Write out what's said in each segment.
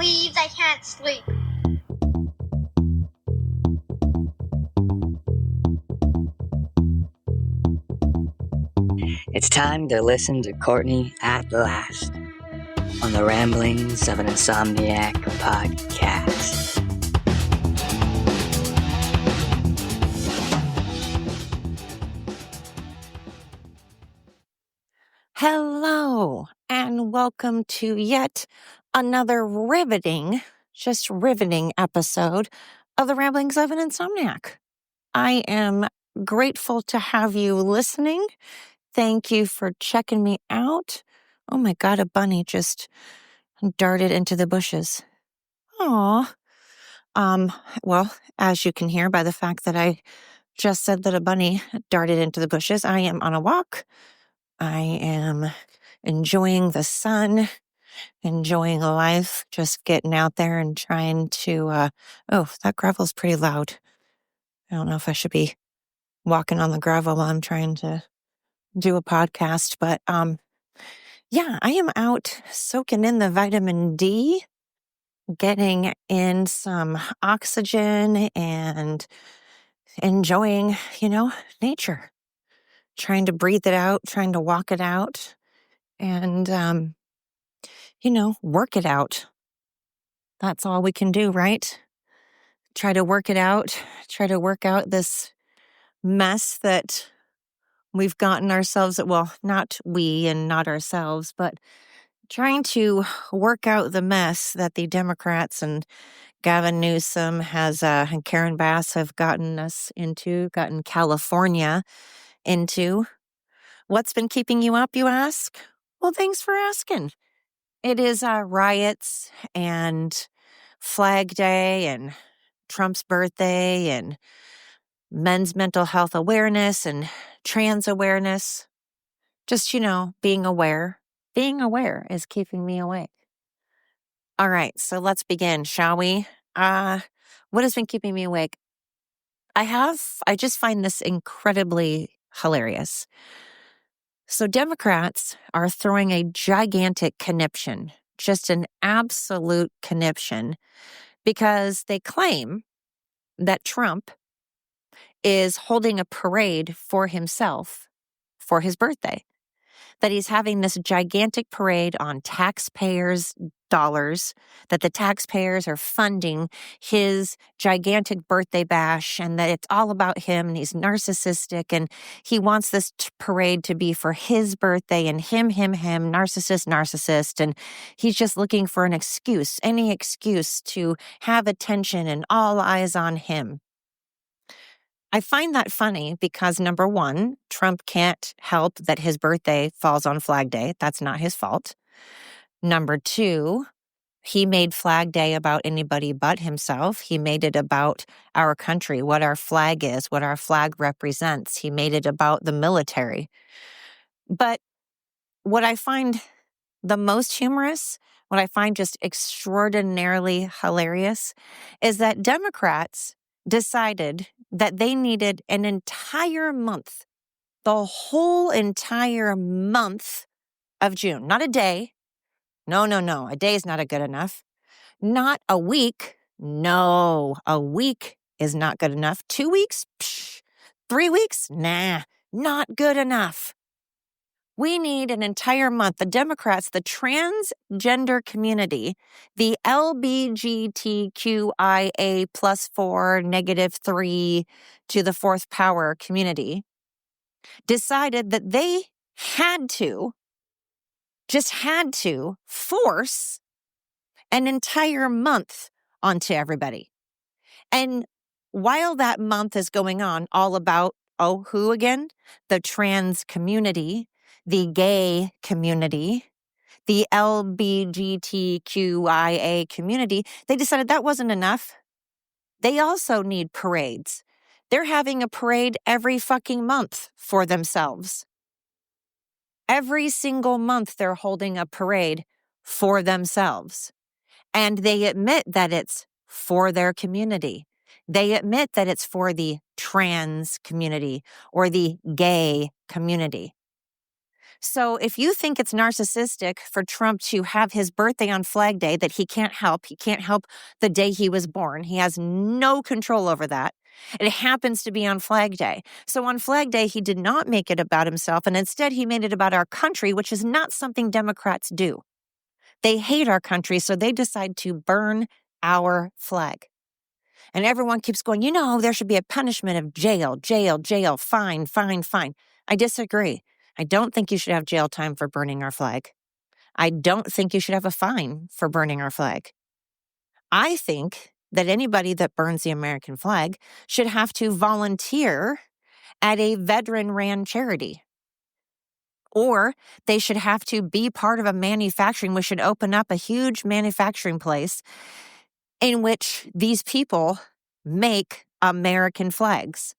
Please, I can't sleep. It's time to listen to Courtney at last on the Ramblings of an Insomniac podcast. Hello, and welcome to yet another riveting episode of the Ramblings of an Insomniac. I am grateful to have you listening. Thank you for checking me out. Oh my God, a bunny just darted into the bushes. Aw. Well, as you can hear by the fact that I just said that a bunny darted into the bushes, I am on a walk. I am enjoying the sun, enjoying life, just getting out there and trying to, oh, that gravel's pretty loud. I don't know if I should be walking on the gravel while I'm trying to do a podcast, but, yeah, I am out soaking in the vitamin D, getting in some oxygen and enjoying, nature, trying to breathe it out, trying to walk it out and, work it out. That's all we can do, right? Try to work it out, try to work out this mess that we've gotten ourselves, well, not we and not ourselves, but trying to work out the mess that the Democrats and Gavin Newsom and Karen Bass have gotten California into. What's been keeping you up, you ask? Well, thanks for asking. It is riots and Flag Day and Trump's birthday and men's mental health awareness and trans awareness. Just, being aware. Being aware is keeping me awake. All right, so let's begin, shall we? What has been keeping me awake? I just find this incredibly hilarious. So Democrats are throwing a gigantic conniption, just an absolute conniption, because they claim that Trump is holding a parade for himself for his birthday, that he's having this gigantic parade on taxpayers' dollars, that the taxpayers are funding his gigantic birthday bash, and that it's all about him, and he's narcissistic, and he wants this parade to be for his birthday, and him, narcissist, and he's just looking for an excuse, any excuse to have attention and all eyes on him. I find that funny because, number one, Trump can't help that his birthday falls on Flag Day. That's not his fault. Number two, he made Flag Day about anybody but himself. He made it about our country, what our flag is, what our flag represents. He made it about the military. But what I find the most humorous, what I find just extraordinarily hilarious, is that Democrats decided that they needed an entire month, the whole entire month of June, not a day. No. A day is not good enough. Not a week. No, a week is not good enough. 2 weeks? Psh. 3 weeks? Nah, not good enough. We need an entire month. The Democrats, the transgender community, the LBGTQIA +4 -3 to the fourth power community, decided that they had to force an entire month onto everybody. And while that month is going on, all about, who again? The trans community, the gay community, the LBGTQIA community, they decided that wasn't enough. They also need parades. They're having a parade every fucking month for themselves. Every single month they're holding a parade for themselves. And they admit that it's for their community. They admit that it's for the trans community or the gay community. So if you think it's narcissistic for Trump to have his birthday on Flag Day that he can't help the day he was born. He has no control over that. It happens to be on Flag Day. So on Flag Day, he did not make it about himself, and instead he made it about our country, which is not something Democrats do. They hate our country, so they decide to burn our flag. And everyone keeps going, there should be a punishment of jail, fine, fine, fine. I disagree. I don't think you should have jail time for burning our flag. I don't think you should have a fine for burning our flag. I think that anybody that burns the American flag should have to volunteer at a veteran-ran charity. Or they should have to be part of a manufacturing. We should open up a huge manufacturing place in which these people make American flags.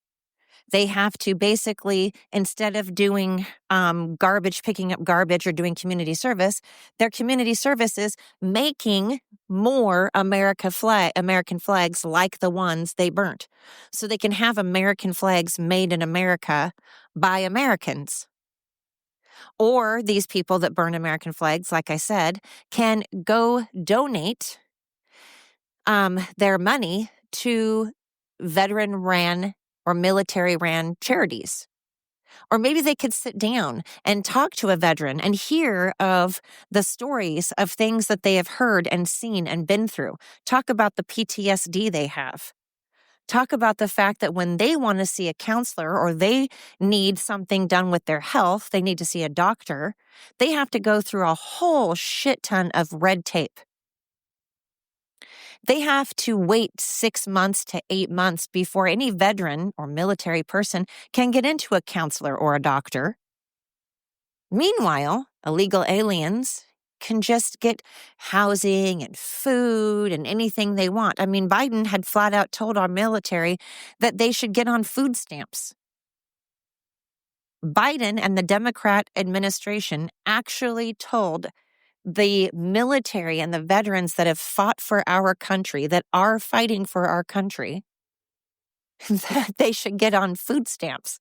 They have to basically, instead of doing picking up garbage or doing community service, their community service is making more American flags like the ones they burnt. So they can have American flags made in America by Americans. Or these people that burn American flags, like I said, can go donate their money to veteran-ran or military-ran charities. Or maybe they could sit down and talk to a veteran and hear of the stories of things that they have heard and seen and been through. Talk about the PTSD they have. Talk about the fact that when they want to see a counselor or they need something done with their health, they need to see a doctor, they have to go through a whole shit ton of red tape. They have to wait 6 months to 8 months before any veteran or military person can get into a counselor or a doctor. Meanwhile, illegal aliens can just get housing and food and anything they want. I mean, Biden had flat out told our military that they should get on food stamps. Biden and the Democrat administration actually told the military and the veterans that have fought for our country, that are fighting for our country, that they should get on food stamps.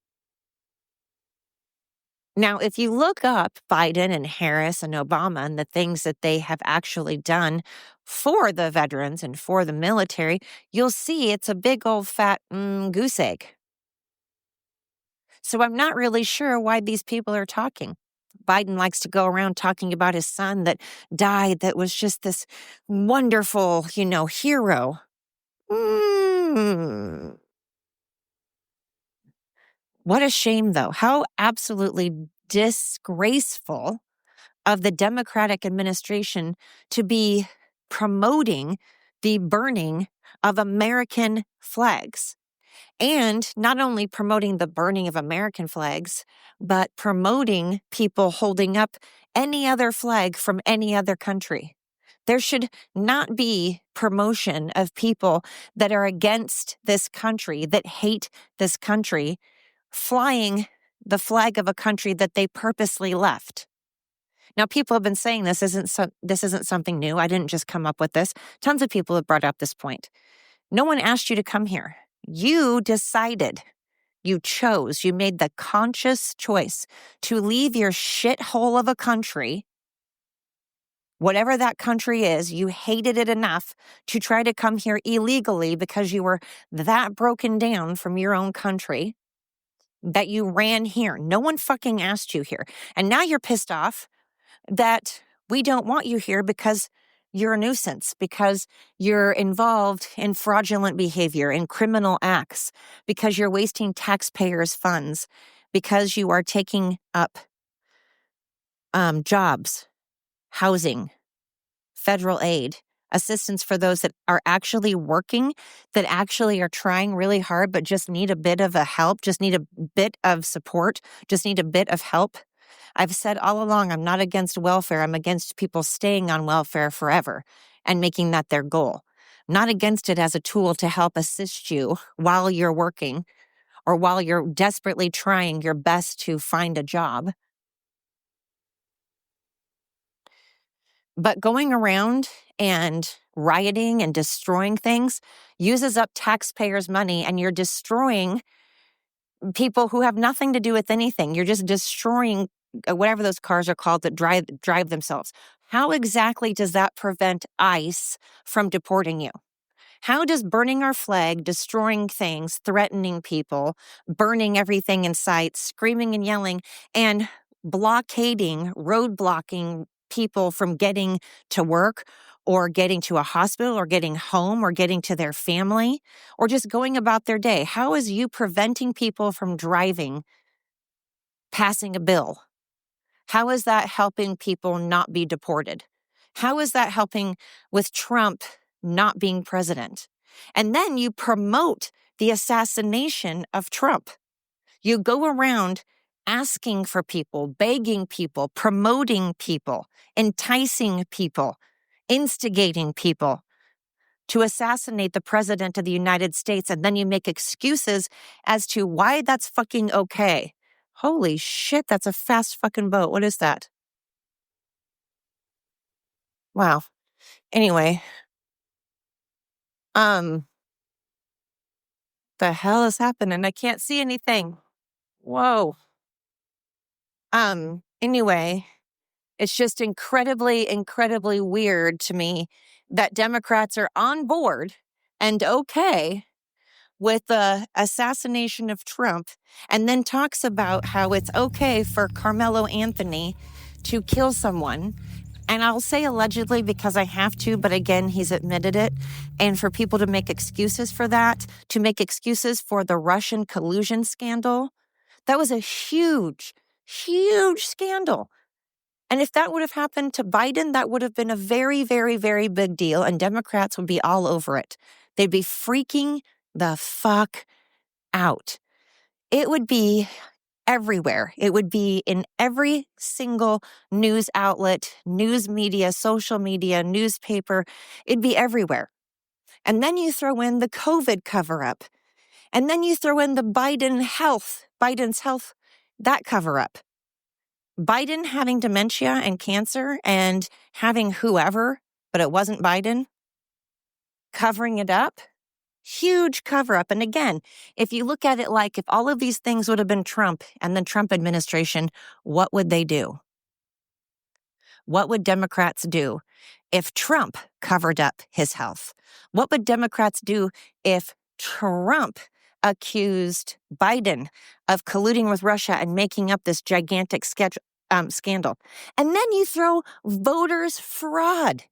Now, if you look up Biden and Harris and Obama and the things that they have actually done for the veterans and for the military, you'll see it's a big old fat goose egg. So I'm not really sure why these people are talking. Biden likes to go around talking about his son that died, that was just this wonderful, hero. What a shame, though. How absolutely disgraceful of the Democratic administration to be promoting the burning of American flags. And not only promoting the burning of American flags, but promoting people holding up any other flag from any other country. There should not be promotion of people that are against this country, that hate this country, flying the flag of a country that they purposely left. Now, people have been saying this isn't something new. I didn't just come up with this. Tons of people have brought up this point. No one asked you to come here. You decided, you chose, you made the conscious choice to leave your shithole of a country, whatever that country is. You hated it enough to try to come here illegally because you were that broken down from your own country that you ran here. No one fucking asked you here. And now you're pissed off that we don't want you here because you're a nuisance, because you're involved in fraudulent behavior, in criminal acts, because you're wasting taxpayers' funds, because you are taking up jobs, housing, federal aid, assistance for those that are actually working, that actually are trying really hard, but just need a bit of a help, just need a bit of support, just need a bit of help. I've said all along, I'm not against welfare. I'm against people staying on welfare forever and making that their goal. I'm not against it as a tool to help assist you while you're working or while you're desperately trying your best to find a job. But going around and rioting and destroying things uses up taxpayers' money, and you're destroying people who have nothing to do with anything. You're just destroying whatever those cars are called that drive themselves. How exactly does that prevent ICE from deporting you? How does burning our flag, destroying things, threatening people, burning everything in sight, screaming and yelling, and roadblocking people from getting to work or getting to a hospital or getting home or getting to their family or just going about their day? How is you preventing people from driving, passing a bill? How is that helping people not be deported? How is that helping with Trump not being president? And then you promote the assassination of Trump. You go around asking for people, begging people, promoting people, enticing people, instigating people to assassinate the president of the United States. And then you make excuses as to why that's fucking okay. Holy shit, that's a fast fucking boat. What is that? Wow. Anyway, the hell is happening? I can't see anything. Whoa. Anyway, it's just incredibly, incredibly weird to me that Democrats are on board and okay with the assassination of Trump and then talks about how it's okay for Carmelo Anthony to kill someone. And I'll say allegedly because I have to, but again, he's admitted it. And for people to make excuses for that, to make excuses for the Russian collusion scandal, that was a huge, huge scandal. And if that would have happened to Biden, that would have been a very, very, very big deal. And Democrats would be all over it. They'd be freaking the fuck out. It would be everywhere. It would be in every single news outlet, news media, social media, newspaper. It'd be everywhere. And then you throw in the COVID cover up. And then you throw in the Biden's health, that cover up. Biden having dementia and cancer and having whoever, but it wasn't Biden, covering it up. Huge cover up. And again, if you look at it like if all of these things would have been Trump and the Trump administration, what would they do? What would Democrats do if Trump covered up his health? What would Democrats do if Trump accused Biden of colluding with Russia and making up this gigantic scandal? And then you throw voters fraud.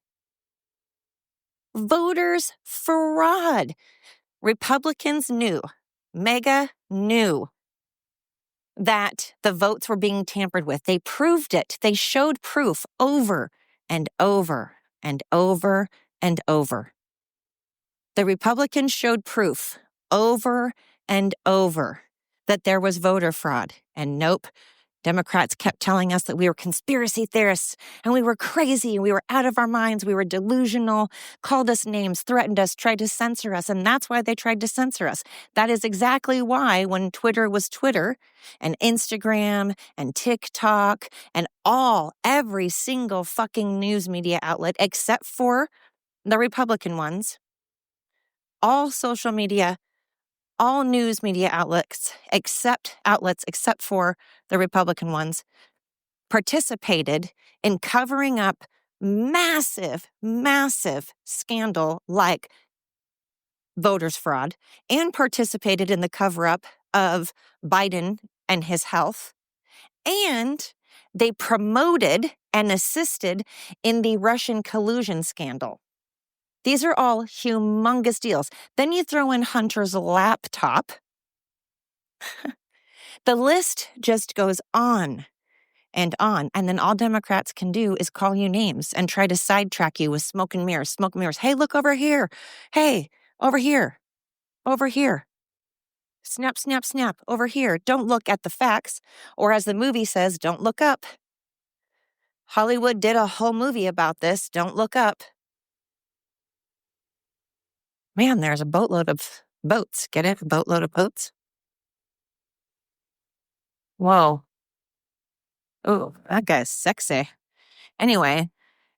Voters fraud. Republicans knew, MAGA knew that the votes were being tampered with. They proved it. They showed proof over and over and over and over. The Republicans showed proof over and over that there was voter fraud. And nope, Democrats kept telling us that we were conspiracy theorists and we were crazy and we were out of our minds. We were delusional, called us names, threatened us, tried to censor us. And that's why they tried to censor us. That is exactly why when Twitter was Twitter and Instagram and TikTok and every single fucking news media outlet, except for the Republican ones, all social media, all news media outlets except for the Republican ones, participated in covering up massive, massive scandal like voters fraud and participated in the cover up of Biden and his health. And they promoted and assisted in the Russian collusion scandal. These are all humongous deals. Then you throw in Hunter's laptop. The list just goes on and on. And then all Democrats can do is call you names and try to sidetrack you with smoke and mirrors. Hey, look over here. Hey, over here. Over here. Snap, snap, snap. Over here. Don't look at the facts. Or as the movie says, don't look up. Hollywood did a whole movie about this. Don't look up. Man, there's a boatload of boats. Get it? A boatload of boats. Whoa. Oh, that guy's sexy. Anyway,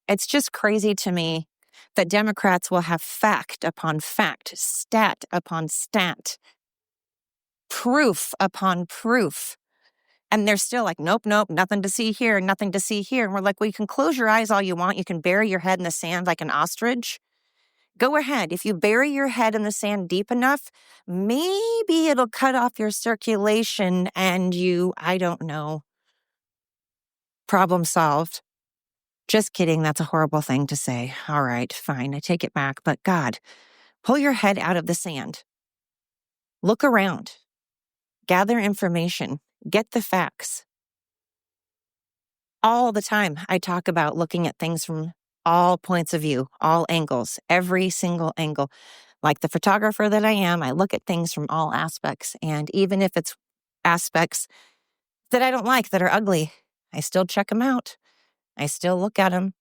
it's just crazy to me that Democrats will have fact upon fact, stat upon stat, proof upon proof And they're still like, nope, nope, nothing to see here, nothing to see here. And we're like, well, you can close your eyes all you want. You can bury your head in the sand like an ostrich. Go ahead. If you bury your head in the sand deep enough, maybe it'll cut off your circulation and I don't know, problem solved. Just kidding. That's a horrible thing to say. All right, fine. I take it back. But God, pull your head out of the sand. Look around. Gather information. Get the facts. All the time, I talk about looking at things from all points of view, all angles, every single angle. Like the photographer that I am, I look at things from all aspects. And even if it's aspects that I don't like, that are ugly, I still check them out. I still look at them.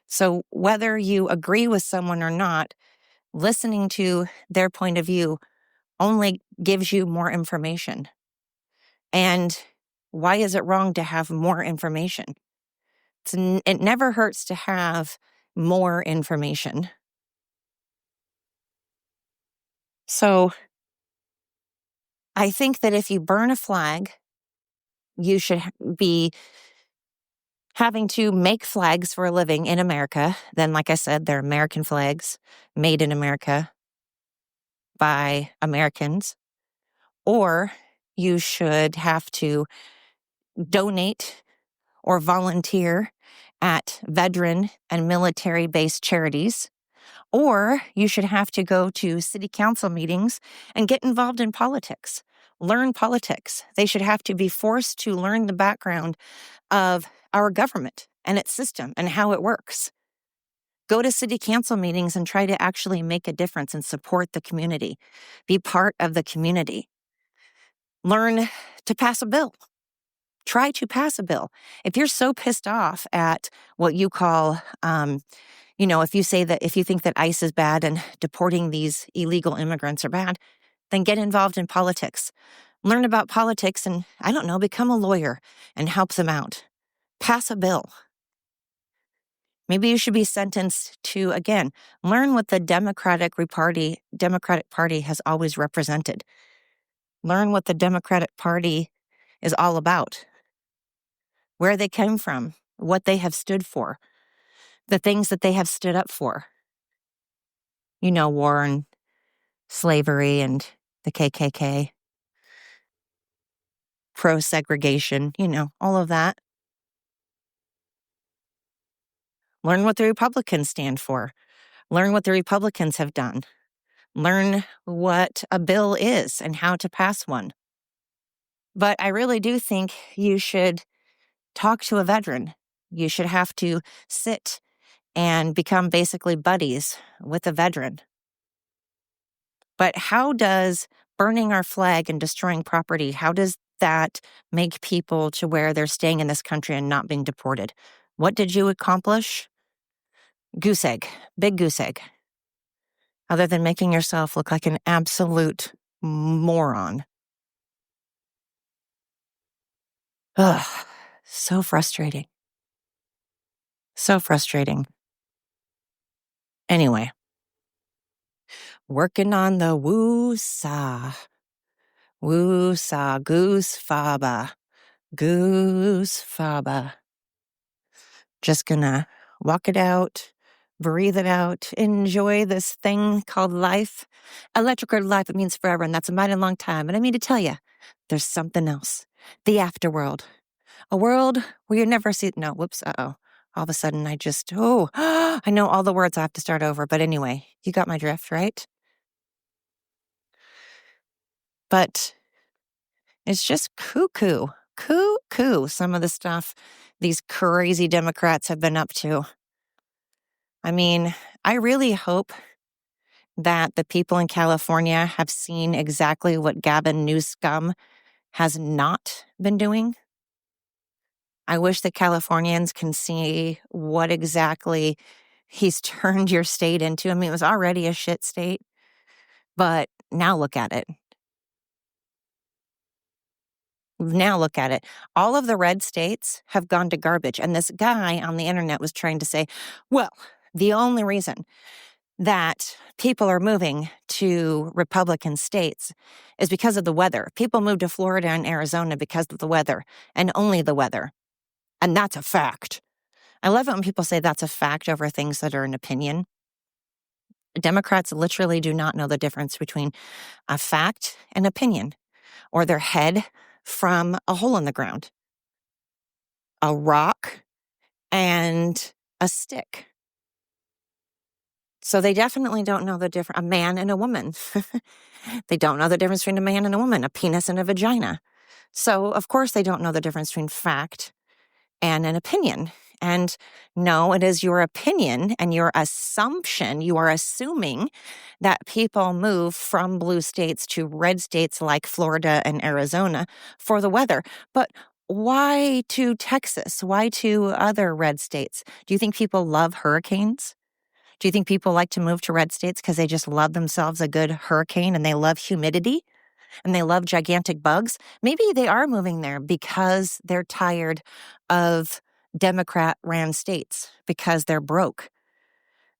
So whether you agree with someone or not, listening to their point of view only gives you more information. And why is it wrong to have more information? It never hurts to have more information. So I think that if you burn a flag, you should be having to make flags for a living in America. Then, like I said, they're American flags made in America by Americans. Or you should have to donate or volunteer at veteran and military-based charities. Or you should have to go to city council meetings and get involved in politics. Learn politics. They should have to be forced to learn the background of our government and its system and how it works. Go to city council meetings and try to actually make a difference and support the community. Be part of the community. Learn to pass a bill. Try to pass a bill. If you're so pissed off at what you call, if you think that ICE is bad and deporting these illegal immigrants are bad, then get involved in politics. Learn about politics and, I don't know, become a lawyer and help them out. Pass a bill. Maybe you should be sentenced to, again, learn what the Democratic Party has always represented. Learn what the Democratic Party is all about, where they came from, what they have stood for, the things that they have stood up for. War and slavery and the KKK, pro-segregation, all of that. Learn what the Republicans stand for. Learn what the Republicans have done. Learn what a bill is and how to pass one. But I really do think you should talk to a veteran. You should have to sit and become basically buddies with a veteran. But how does burning our flag and destroying property, how does that make people to where they're staying in this country and not being deported? What did you accomplish? Goose egg, big goose egg. Other than making yourself look like an absolute moron. Ugh, so frustrating. So frustrating. Anyway, working on the woo-saw, goose faba. Just gonna walk it out, breathe it out, enjoy this thing called life. Electric life, it means forever, and that's a mighty long time. And I mean to tell you, there's something else. The afterworld. A world where you never see... No, whoops, uh-oh. All of a sudden, I know all the words I have to start over. But anyway, you got my drift, right? But it's just cuckoo, some of the stuff these crazy Democrats have been up to. I mean, I really hope that the people in California have seen exactly what Gavin Newsom has not been doing. I wish that Californians can see what exactly he's turned your state into. I mean, it was already a shit state, but now look at it. Now look at it. All of the red states have gone to garbage. And this guy on the internet was trying to say, well, the only reason that people are moving to Republican states is because of the weather. People move to Florida and Arizona because of the weather, and only the weather. And that's a fact. I love it when people say that's a fact over things that are an opinion. Democrats literally do not know the difference between a fact and opinion, or their head from a hole in the ground, a rock and a stick. So they definitely don't know the difference. A man and a woman. They don't know the difference between a man and a woman, a penis and a vagina. So, of course, they don't know the difference between fact and an opinion. And no, it is your opinion and your assumption. You are assuming that people move from blue states to red states like Florida and Arizona for the weather. But why to Texas? Why to other red states? Do you think people love hurricanes? Do you think people like to move to red states because they just love themselves a good hurricane and they love humidity and they love gigantic bugs? Maybe they are moving there because they're tired of Democrat-ran states, because they're broke,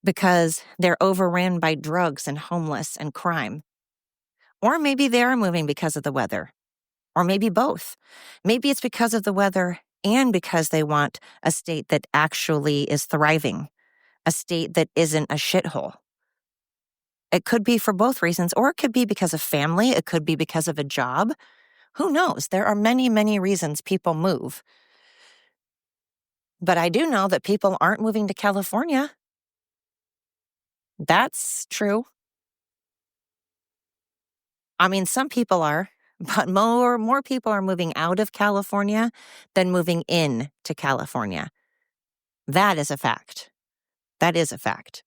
because they're overran by drugs and homeless and crime. Or maybe they are moving because of the weather, or maybe both. Maybe it's because of the weather and because they want a state that actually is thriving, a state that isn't a shithole. It could be for both reasons, or it could be because of family. It could be because of a job. Who knows? There are many, many reasons people move. But I do know that people aren't moving to California. That's true. I mean, some people are, but more people are moving out of California than moving in to California. That is a fact. That is a fact.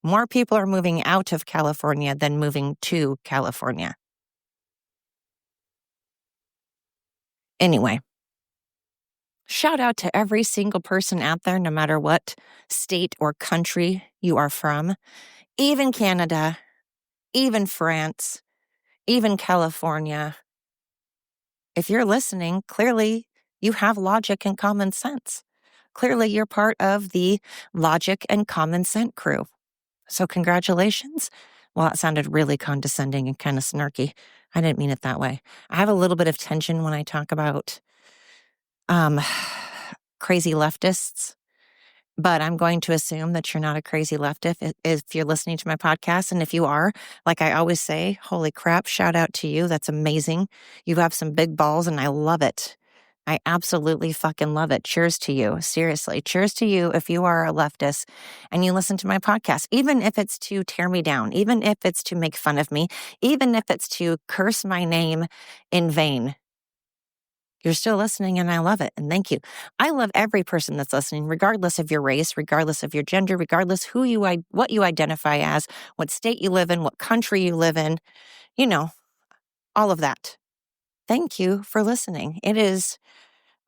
More people are moving out of California than moving to California. Anyway, shout out to every single person out there, no matter what state or country you are from, even Canada, even France, even California. If you're listening, clearly you have logic and common sense. Clearly you're part of the logic and common sense crew. So congratulations. Well, that sounded really condescending and kind of snarky. I didn't mean it that way. I have a little bit of tension when I talk about crazy leftists, but I'm going to assume that you're not a crazy leftist if you're listening to my podcast. And if you are, like I always say, holy crap, shout out to you. That's amazing. You have some big balls and I love it. I absolutely fucking love it. Cheers to you. Seriously. Cheers to you if you are a leftist and you listen to my podcast, even if it's to tear me down, even if it's to make fun of me, even if it's to curse my name in vain. You're still listening and I love it. And thank you. I love every person that's listening, regardless of your race, regardless of your gender, regardless what you identify as, what state you live in, what country you live in, all of that. Thank you for listening. It is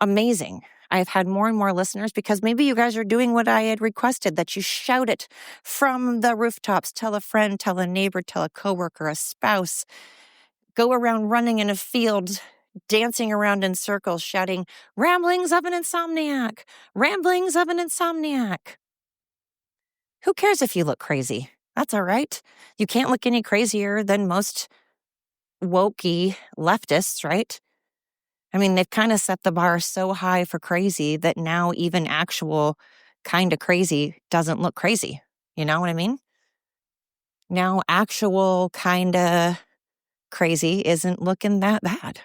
amazing. I've had more and more listeners because maybe you guys are doing what I had requested, that you shout it from the rooftops, tell a friend, tell a neighbor, tell a coworker, a spouse, go around running in a field, dancing around in circles, shouting, ramblings of an insomniac, ramblings of an insomniac. Who cares if you look crazy? That's all right. You can't look any crazier than most wokey leftists, right? I mean, they've kind of set the bar so high for crazy that now even actual kind of crazy doesn't look crazy. You know what I mean? Now actual kind of crazy isn't looking that bad.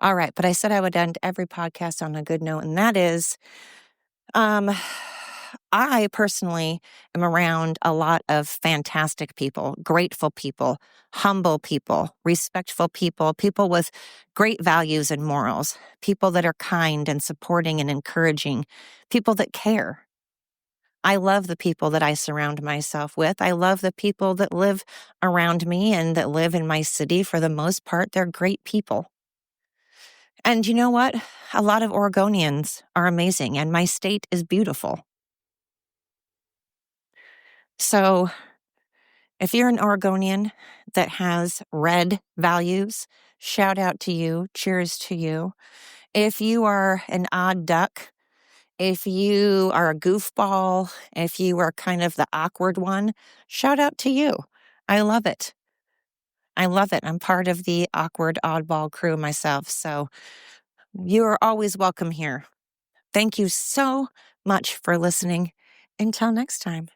All right, but I said I would end every podcast on a good note, and that is, I personally am around a lot of fantastic people, grateful people, humble people, respectful people, people with great values and morals, people that are kind and supporting and encouraging, people that care. I love the people that I surround myself with. I love the people that live around me and that live in my city. For the most part, they're great people. And you know what? A lot of Oregonians are amazing, and my state is beautiful. So if you're an Oregonian that has red values, shout out to you. Cheers to you. If you are an odd duck If you are a goofball, if you are kind of the awkward one, shout out to you. I love it. I love it. I'm part of the awkward oddball crew myself. So you are always welcome here. Thank you so much for listening. Until next time.